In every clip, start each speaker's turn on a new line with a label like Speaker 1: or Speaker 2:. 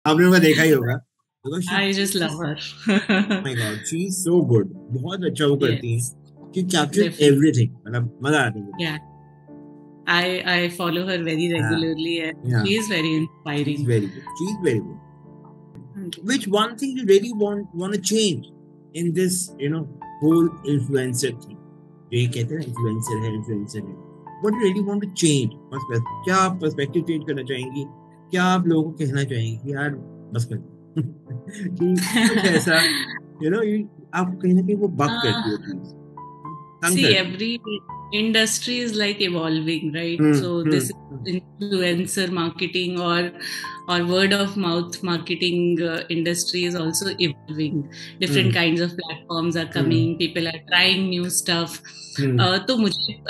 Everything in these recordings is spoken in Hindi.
Speaker 1: आपने उनको देखा ही होगा because
Speaker 2: I just love her.
Speaker 1: my God, she is so good. बहुत अच्छा वो करती हैं.
Speaker 2: Yes,
Speaker 1: She captures
Speaker 2: definitely.
Speaker 1: everything. मतलब मजा आता है.
Speaker 2: Yeah, I follow her very regularly, and
Speaker 1: Yeah,
Speaker 2: she is very
Speaker 1: she's
Speaker 2: inspiring.
Speaker 1: very good. She's very good.
Speaker 2: Okay.
Speaker 1: Which one thing you really want to change in this, whole influencer thing? जो ये कहते हैं ना influencer है. What do you really want to change? क्या आप perspective change करना चाहेंगी? क्या आप लोगों को कहना चाहेंगी कि यार बस कर कि कुछ ऐसा, आप कहीं ना कहीं वो बग करती हो चीज, तंग
Speaker 2: See,
Speaker 1: करती
Speaker 2: every industry is like evolving, right?
Speaker 1: हो.
Speaker 2: So this is influencer marketing or word of mouth marketing industry is also evolving. Different kinds of platforms are coming. People are trying new stuff. तो मुझे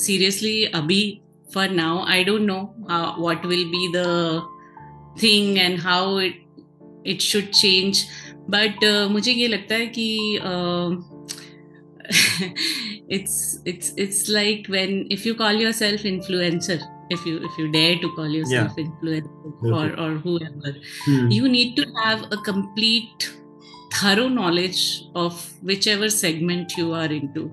Speaker 2: seriously अभी for now I don't know what will be the thing and how it should change. But मुझे ये लगता है कि it's like when if you call yourself influencer, if you dare to call yourself influencer or whoever, you need to have a complete thorough knowledge of whichever segment you are into,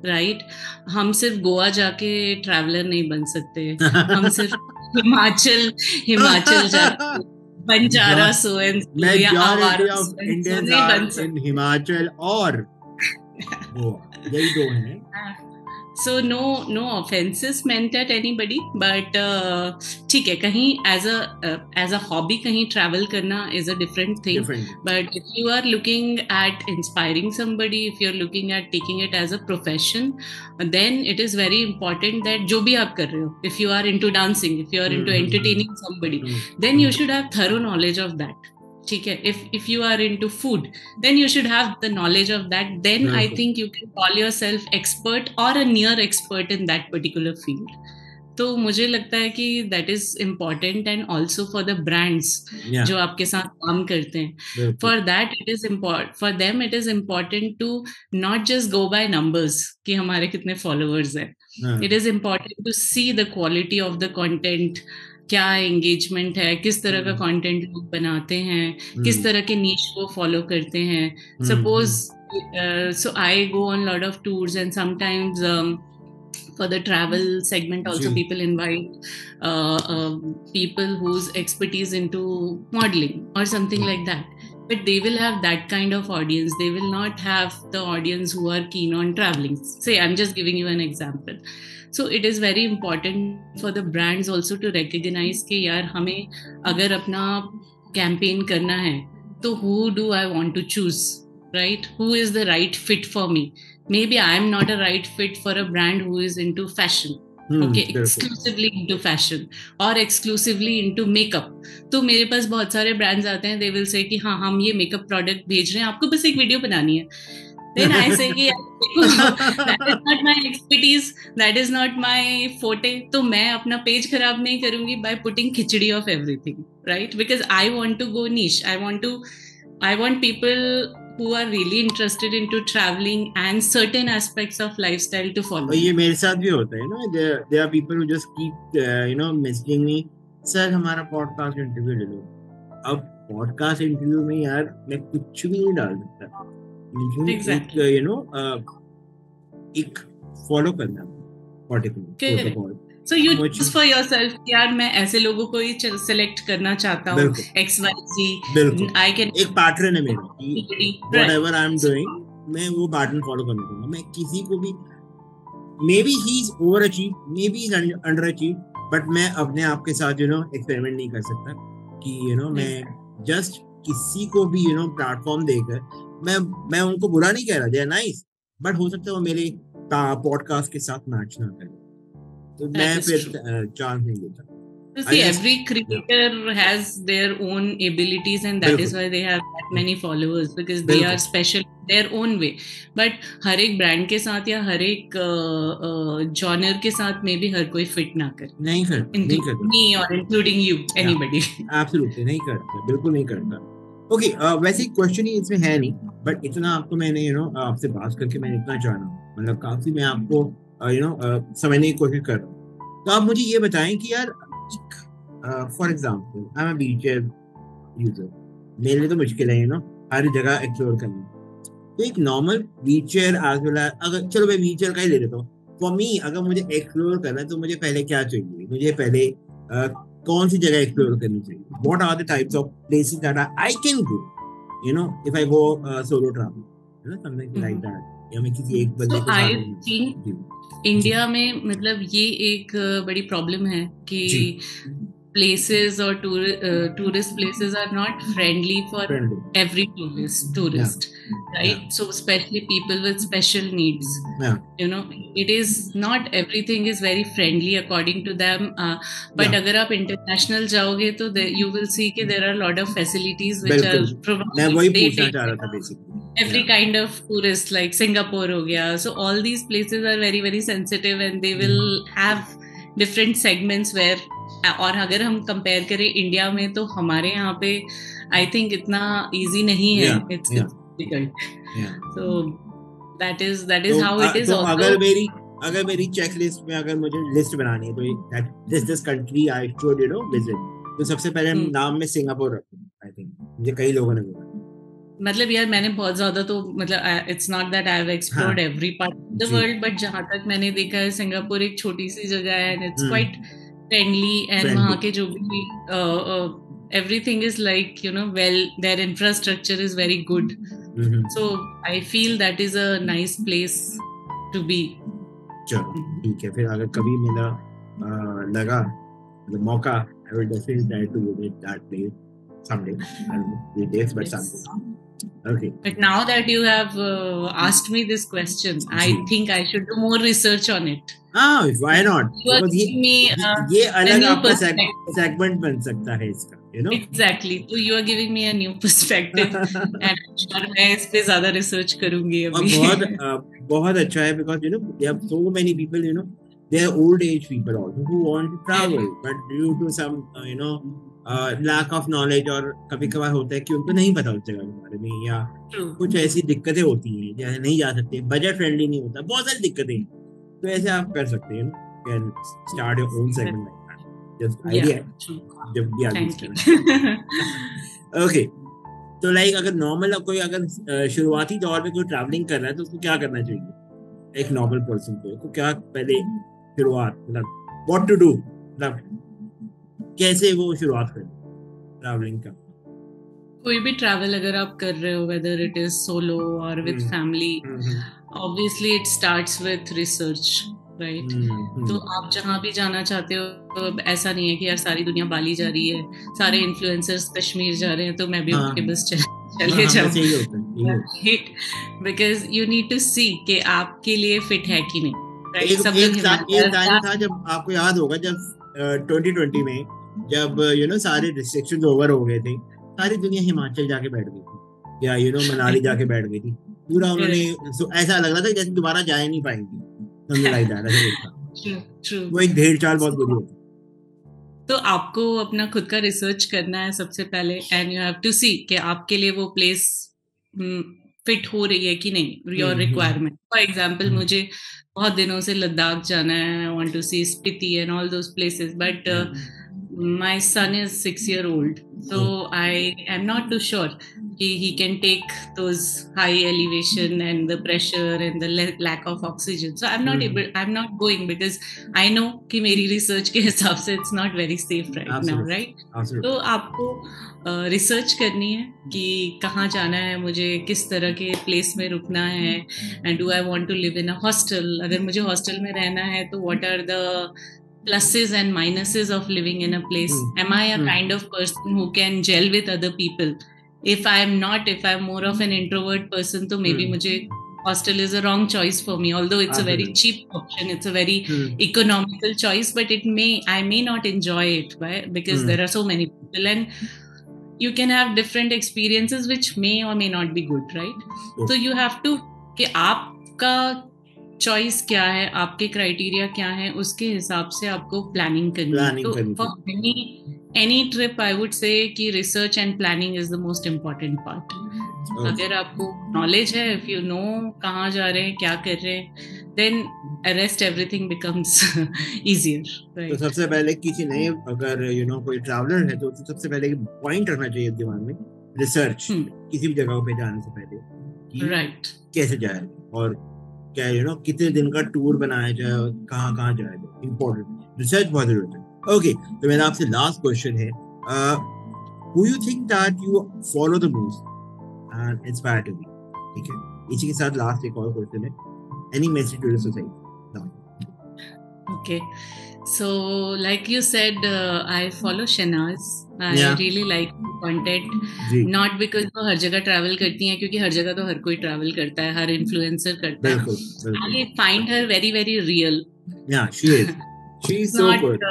Speaker 2: right? हम सिर्फ गोवा जाके ट्रैवलर नहीं बन सकते. हम सिर्फ हिमाचल जाके बंजारा सो एंड या आवारा नहीं बन सकते.
Speaker 1: हिमाचल और गोवा यही दो हैं.
Speaker 2: So no offenses meant at anybody, but ठीक है, कहीं as a hobby कहीं travel करना is a different thing. But if you are looking at inspiring somebody, if you're looking at taking it as a profession, then it is very important that जो भी आप कर रहे हो, if you are into dancing, if you are into entertaining somebody, then you should have thorough knowledge of that. ठीक है, if you are into food, then you should have the knowledge of that. Then I think you can call yourself expert or a near expert in that particular field. तो मुझे लगता है कि that is important, and also for the brands जो आपके साथ काम करते हैं, for that it is important, for them it is important to not just go by numbers कि हमारे कितने followers हैं. It is important to see the quality of the content, क्या एंगेजमेंट है, किस तरह का कंटेंट लोग बनाते हैं, किस तरह के नीश को फॉलो करते हैं. Suppose so I go on lot of tours, and sometimes for the travel segment also people invite people whose expertise into modeling or something like that, but they will have that kind of audience. They will not have the audience who are keen on traveling. Say, I'm just giving you an example. So it is very important for the brands also to recognize कि यार हमें अगर अपना campaign करना है तो who do I want to choose, right? Who is the right fit for me? Maybe I am not a right fit for a brand who is into fashion. Okay, exclusively into fashion or exclusively into makeup. तो मेरे पास बहुत सारे brands आते हैं, they will say कि हाँ हम ये makeup product भेज रहे हैं, आपको बस एक वीडियो बनानी है. Then I say कि that is not my expertise, that is not my forte. तो मैं अपना पेज खराब नहीं करूंगी by putting khichdi of everything, right? Because I want to go niche. I want people who are really interested into traveling and certain aspects of lifestyle to follow.
Speaker 1: ये मेरे साथ भी होता है ना. There are people who just keep messaging me, sir हमारा पॉडकास्ट इंटरव्यू ले लो. अब पॉडकास्ट इंटरव्यू में यार मैं कुछ भी नहीं डाल सकता.
Speaker 2: Exactly.
Speaker 1: एक फॉलो करना particular protocol.
Speaker 2: So you choose for yourself कि यार मैं ऐसे लोगों को ही select करना चाहता हूँ. XYZ. I can. एक पैटर्न है मेरा कि whatever I am doing, मैं वो पैटर्न फॉलो करना चाहूँगा. मैं किसी को भी maybe he is overachieved, maybe he is underachieved, but मैं अपने आप के साथ एक्सपेरिमेंट नहीं कर सकता कि मैं जस्ट किसी को भी प्लेटफॉर्म देकर मैं उनको बुरा नहीं कह रहा. दे आर नाइस, बट हो सकता है वो मेरे पॉडकास्ट के साथ मैच ना करे, तो मैं फिर चांस नहीं देता. See, every creator has their own abilities, and that is why they have that many followers, because they are special in their own way. But हर एक ब्रांड के साथ या हर एक जॉनर के साथ में भी हर कोई फिट ना करे. नहीं करता. Me or including you, anybody.
Speaker 1: Absolutely नहीं करता, बिल्कुल नहीं करता. ओके, वैसे क्वेश्चन ही इसमें है नहीं, बट इतना आपको मैंने आपसे बात करके मैंने इतना जाना, मतलब काफी मैं आपको समझने की कोशिश कर रहा हूँ. तो आप मुझे ये बताएं कि यार for example I am a Beecher, user, मेरे लिए तो मुश्किल है हर जगह एक्सप्लोर करना। तो एक नॉर्मल व्हीलचेयर अगर चलो मैं व्हीलचेयर का ही ले लेता हूँ। फॉर मी अगर मुझे एक्सप्लोर करना है तो मुझे पहले क्या चाहिए, मुझे पहले कौन सी जगह एक्सप्लोर करनी चाहिए, what are the types of places that I can go if I go solo travel something like that, या मैं किसी एक बंदे के
Speaker 2: आई
Speaker 1: साथ
Speaker 2: थिंक इंडिया में मतलब ये एक बड़ी प्रॉब्लम है कि places or tourist places are not friendly for every tourist, right? So especially people with special needs, it is not everything is very friendly according to them, but agar aap international jaoge to you will see that there are a lot of facilities which are provided every kind of tourist, like Singapore ho gaya. So all these places are very very sensitive and they will have different segments where, और अगर हम कंपेयर करें इंडिया में तो हमारे यहाँ पे आई थिंक इतना इजी नहीं है, it's difficult, so that is how it is.
Speaker 1: अगर मेरी चेकलिस्ट में अगर मुझे लिस्ट बनानी है तो this country I should visit, तो सबसे पहले नाम में सिंगापुर रखूं। आई थिंक मुझे कई लोगों ने बोला,
Speaker 2: मतलब यार मैंने बहुत ज्यादा तो मतलब it's not that I have explored every part of the world, but जहाँ तक मैंने देखा है सिंगापुर एक छोटी सी जगह है and it's quite friendly and वहाँ के जो भी everything is like well, their infrastructure is very good, so I feel that is a nice place to be।
Speaker 1: चलो ठीक है, फिर अगर कभी मेरा लगा मौका I will definitely try to visit that place someday, and days but someday। Okay,
Speaker 2: but now that you have asked me this question, I think I should do more research on it।
Speaker 1: why not? ये अलग आपका सेगमेंट बन सकता है इसका,
Speaker 2: Exactly, so you are giving me a new perspective and I'm sure मैं इस पे ज्यादा रिसर्च करूंगी अभी।
Speaker 1: बहुत अच्छा है, because there are so many people, they are old age people also who want to travel, but due to some lack of knowledge, और कभी कभार होता है कि उनको नहीं पता उस जगह के बारे में, या कुछ ऐसी दिक्कतें होती हैं जैसे नहीं जा सकते, बजट फ्रेंडली नहीं होता, बहुत सारी दिक्कतें, तो ऐसे आप कर सकते हैं, can start your own segment like that, just idea जब भी आगे। ओके, तो लाइक अगर नॉर्मल कोई अगर शुरुआती दौर में कोई ट्रैवलिंग कर रहा है तो उसको क्या करना चाहिए, एक नॉर्मल पर्सन को क्या पहले शुरुआत, मतलब व्हाट टू डू, मतलब कैसे वो शुरुआत करे ट्रैवलिंग का?
Speaker 2: कोई भी ट्रैवल अगर आप कर रहे हो, वेदर इट इज सोलो और with family, obviously it starts with research, right? तो आप जहाँ भी जाना चाहते हो, ऐसा नहीं है कि यार सारी दुनिया बाली जा रही है, सारे इन्फ्लुएंसर्स कश्मीर जा रहे हैं तो मैं भी उठ के बस चले जाऊँ, because you need to see कि आपके लिए फिट है कि नहीं, right?
Speaker 1: एक टाइम था जब आपको याद होगा, जब 2020 में जब सारे रिस्ट्रिक्शंस ओवर हो गए थे, सारी दुनिया हिमाचल जाके बैठ गई थी, या मनाली जाके बैठ गई थी पूरा, उन्होंने ऐसा लग रहा था जैसे दोबारा जा नहीं पाएंगे, वो एक भेड़ चाल बहुत बुरी होती।
Speaker 2: तो आपको अपना खुद का रिसर्च करना है सबसे पहले, एंड यू हैव टू सी कि आपके लिए वो प्लेस फिट हो रही है कि नहीं, योर रिक्वायरमेंट। फॉर एग्जांपल मुझे बहुत दिनों से लद्दाख जाना है, I want to see Spiti and all those places, but my son is 6 years old, so I am not too sure he can take those high elevation and the pressure and the lack of oxygen, so I'm not going, because I know कि मेरी research के हिसाब से it's not very safe right now, right? तो आपको रिसर्च करनी है कि कहाँ जाना है, मुझे किस तरह के प्लेस में रुकना है, and do I want to live in a hostel, अगर मुझे हॉस्टल में रहना है तो what are the pluses and minuses of living in a place. Am I a kind of person who can gel with other people? If I'm more of an introvert person, तो maybe मुझे hostel is a wrong choice for me, although it's a very cheap option, it's a very economical choice, but I may not enjoy it, right? Because there are so many people and you can have different experiences which may or may not be good, right? So you have to कि आपका चॉइस क्या है, आपके क्राइटेरिया क्या है, उसके हिसाब से आपको प्लानिंग करनी है। तो for any trip I would say कि research and planning is the most important part. अगर आपको नॉलेज है, इफ यू नो कहाँ जा रहे हैं, क्या कर रहे हैं, then rest everything becomes easier, right?
Speaker 1: तो सबसे पहले किसी नए अगर कोई ट्रैवलर है तो सबसे पहले पॉइंट रखना चाहिए दिमाग में, रिसर्च किसी भी जगह पे जाने से पहले कि
Speaker 2: राइट
Speaker 1: कैसे जाए और क्या कितने दिन का टूर बनाया जाए, कहाँ कहाँ जाया जाए, इम्पोर्टेंट रिसर्च बहुत जरूरत है। ओके, तो मेरा आपसे लास्ट क्वेश्चन है, who you think that you follow the most and inspire to be? ठीक है, इसी के साथ लास्ट एक और क्वेश्चन है, any message to the society?
Speaker 2: Okay, so like you said, I follow Shanaz. I really like content, not because वो हर जगह ट्रैवल करती हैं, क्योंकि हर जगह तो हर कोई ट्रैवल करता है, हर इन्फ्लुएंसर करता है। I find her very very real.
Speaker 1: Yeah, she is. She's so good.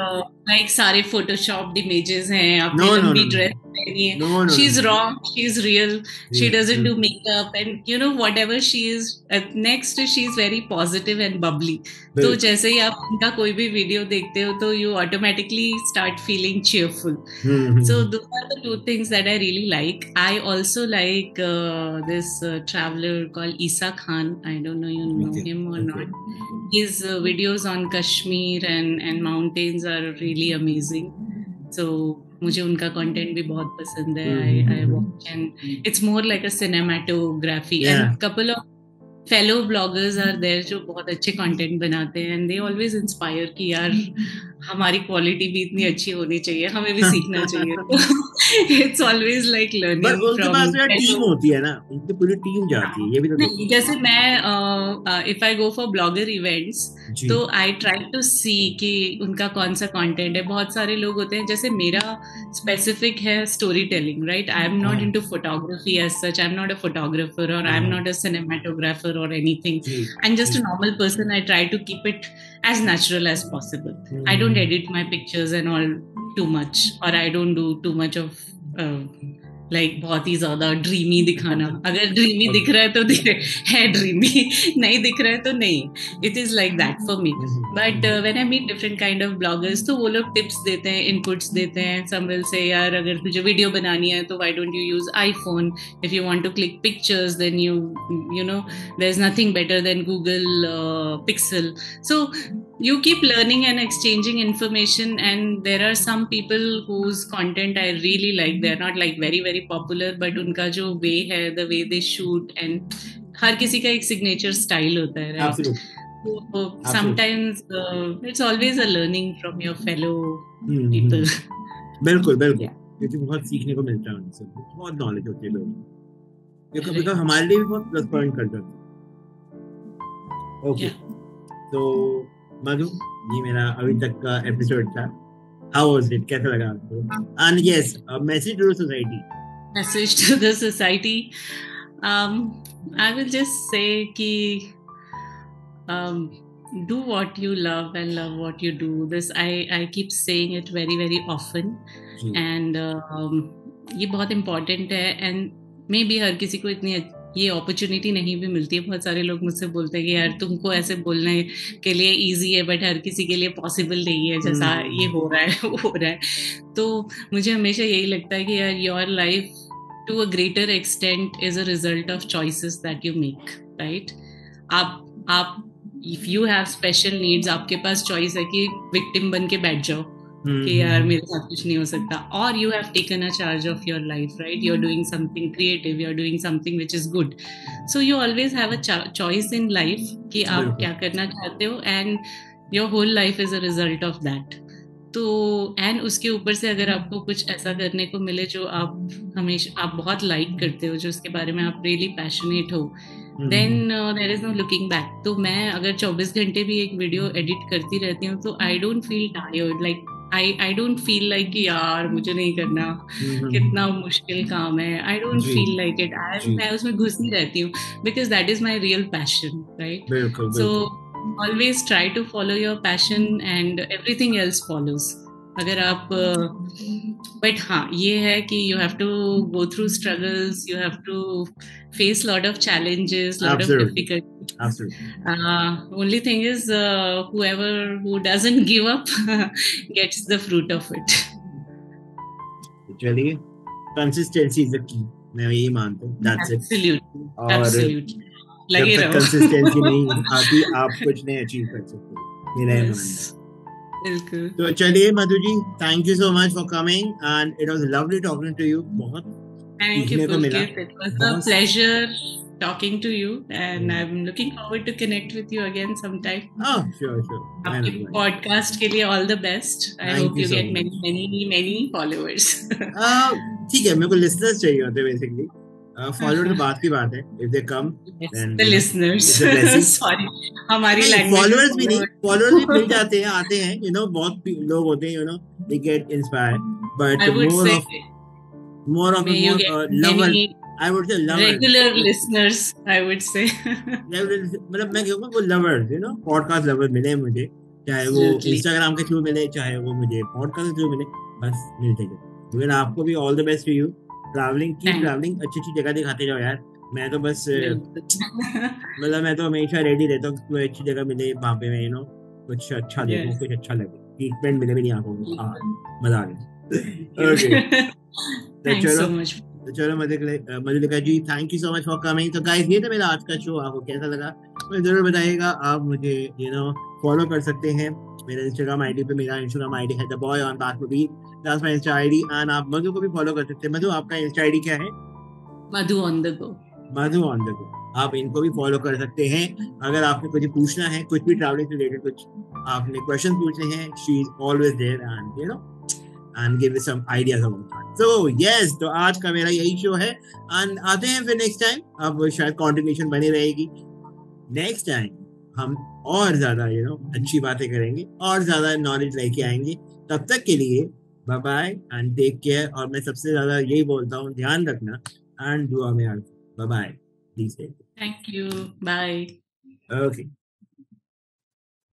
Speaker 2: Like सारे photoshopped images हैं, आपने लंबी ड्रेस पहनी है। She's raw, she's real. She doesn't do makeup, and whatever she is. Next, she's very positive and bubbly. तो जैसे ही आप उनका कोई भी वीडियो देखते हो तो you automatically start feeling cheerful. So those are the two things that I really like. I also like this traveler called Isa Khan. I don't know you know him or not. His videos on Kashmir and mountains are really amazing. So मुझे उनका कंटेंट भी बहुत पसंद है. I watch and it's more like a cinematography. And couple of fellow bloggers are there जो बहुत अच्छे कंटेंट बनाते हैं, and they always inspire कि यार हमारी क्वालिटी भी इतनी अच्छी होनी चाहिए, हमें भी सीखना चाहिए. It's always like learning.
Speaker 1: But उनके पास यार टीम होती है ना, उनकी पूरी टीम जाती है, ये भी तो
Speaker 2: नहीं. जैसे मैं if I go for blogger events, तो I try to see कि उनका कौन सा कंटेंट है. बहुत सारे लोग होते हैं, जैसे मेरा स्पेसिफिक है story telling, right? I am not into photography as such. I am not a photographer or I am not a cinematographer or anything. I'm just a normal person. I try to keep it as natural as possible. I don't edit my pictures and all too much, or I don't do too much of like बहुत ही ज्यादा ड्रीमी दिखाना. अगर ड्रीमी दिख रहा है तो है ड्रीमी, नहीं दिख रहा है तो नहीं. It is like that for me. But when I meet different kind of bloggers, तो वो लोग टिप्स देते हैं, इनपुट्स देते हैं. सम विल से यार अगर तुझे वीडियो बनानी है तो why don't you use iPhone. If you want to click pictures then you know there is nothing better than Google Pixel. So you keep learning and exchanging information, and there are some people whose content I really like. They're not like very very popular, but उनका जो way है, the way they shoot, and हर किसी का एक signature style होता है, right?
Speaker 1: Absolutely.
Speaker 2: So sometimes it's always a learning from your fellow people.
Speaker 1: बिल्कुल बिल्कुल, क्योंकि बहुत सीखने को मिलता है उनसे, बहुत नॉलेज होती है लोगों को, क्योंकि कभी कभी हमारे लिए भी बहुत प्लस पॉइंट कर जाता है. ओके, तो मधु, ये मेरा अभी तक का एपिसोड था. How was it? कैसा लगा आपको? And yes, a message to the society.
Speaker 2: Message to the society. I will just say कि do what you love and love what you do. This I keep saying it very very often. And ये बहुत important है. And maybe हर किसी को इतनी ये अपॉर्चुनिटी नहीं भी मिलती है. बहुत सारे लोग मुझसे बोलते हैं कि यार तुमको ऐसे बोलने के लिए इजी है, बट हर किसी के लिए पॉसिबल नहीं है, जैसा ये हो रहा है वो हो रहा है. तो मुझे हमेशा यही लगता है कि यार your life to a greater extent is a result of choices that you make, right? आप if you have special needs, आपके पास चॉइस है कि विक्टिम बन के बैठ जाओ कि यार मेरे साथ कुछ नहीं हो सकता, और you have taken a charge of your life, right? You are doing something creative, you are doing something which is good. So you always have a choice in life कि आप क्या करना चाहते हो, and your whole life is a result of that. तो एंड उसके ऊपर से अगर आपको कुछ ऐसा करने को मिले जो आप हमेशा आप बहुत लाइक करते हो, जो उसके बारे में आप रियली पैशनेट हो, then there is no looking back. तो मैं अगर 24 घंटे भी एक वीडियो एडिट करती रहती हूँ तो I don't feel tired. Like I don't feel like कि यार मुझे नहीं करना, कितना मुश्किल काम है. I don't feel like it. मैं उसमें घुसती रहती हूँ because that is my real passion, right? So always try to follow your passion and everything else follows. अगर आप बट हाँ ये है कि you have to go through struggles, you have to face lot of challenges, lot of difficulties. Only thing is whoever who doesn't give up gets the fruit of it.
Speaker 1: चलिए, consistency is the key. मैं यही मानता हूँ. That's
Speaker 2: absolutely.
Speaker 1: it. और
Speaker 2: absolutely.
Speaker 1: जब तक कंसिस्टेंसी नहीं आती आप कुछ नहीं अचीव कर सकते, मेरा ये मानना।
Speaker 2: बिल्कुल।
Speaker 1: तो चलिए Madhu ji, thank you so much for coming and it was lovely talking to you. बहुत सीखने को मिला।
Speaker 2: It was a pleasure talking to you and I'm looking forward to connect with you again sometime.
Speaker 1: Oh, sure.
Speaker 2: आपके podcast के लिए all the best. I hope you get many followers.
Speaker 1: ठीक है, मेरे को listeners चाहिए होते बेसिकली। फॉलोअर तो बात की बात है, if they come then
Speaker 2: the listeners sorry हमारी language
Speaker 1: फॉलोअर्स भी नहीं, फॉलोअर्स भी मिल जाते हैं, आते हैं, you know, बहुत लोग होते हैं, you know, they get inspired, but more of lover, I would say lover,
Speaker 2: regular listeners I would say
Speaker 1: मतलब मैं कहूँगा वो lovers, you know, podcast lovers मिले मुझे, चाहे वो Instagram के थ्रू मिले, चाहे वो मुझे podcast के थ्रू मिले, बस मिलते गए। तो आपको भी all the best to you, travelling अच्छी जगह दिखाते जाओ यार। मैं तो बस मतलब मैं तो हमेशा रेडी रहता हूँ, कोई अच्छी जगह मिले वहाँ पे मैं, you know, कुछ अच्छा देखूं, कुछ अच्छा लगे, ट्रीटमेंट मिले मेरी आंखों को, मजा आ गया। चलो Madhulika ji, thank you so much for coming. तो गाइस, ये था मेरा आज का शो, आपको कैसा लगा मुझे जरूर बताइएगा। आप मुझे यू नो फॉलो कर सकते हैं मेरे इंस्टाग्राम आईडी पे। मेरा इंस्टाग्राम आईडी है द बॉय ऑन बात movie, that's my Insta ID. And आप मधु को भी फॉलो कर सकते हैं। मधु, आपका इंस्टा आईडी क्या है?
Speaker 2: Madhu on the go.
Speaker 1: Madhu on the go, आप इनको भी फॉलो कर सकते हैं। अगर आपको कुछ पूछना है, कुछ भी ट्रैवलिंग से रिलेटेड कुछ आपने क्वेश्चन पूछने हैं, she is always there and you know and give you some ideas about that. So yes, तो आज का मेरा यही शो है and आते हैं फिर नेक्स्ट टाइम। अब शायद कंटिन्यूशन बनी रहेगी। नेक्स्ट टाइम हम और ज्यादा यू नो अच्छी बातें करेंगे और ज्यादा नॉलेज लेके आएंगे। तब तक के लिए bye bye and take care. और मैं सबसे ज्यादा यही बोलता हूँ, ध्यान रखना एंड दुआ में याद। Bye bye, please take care.
Speaker 2: Thank you, bye.
Speaker 1: Okay.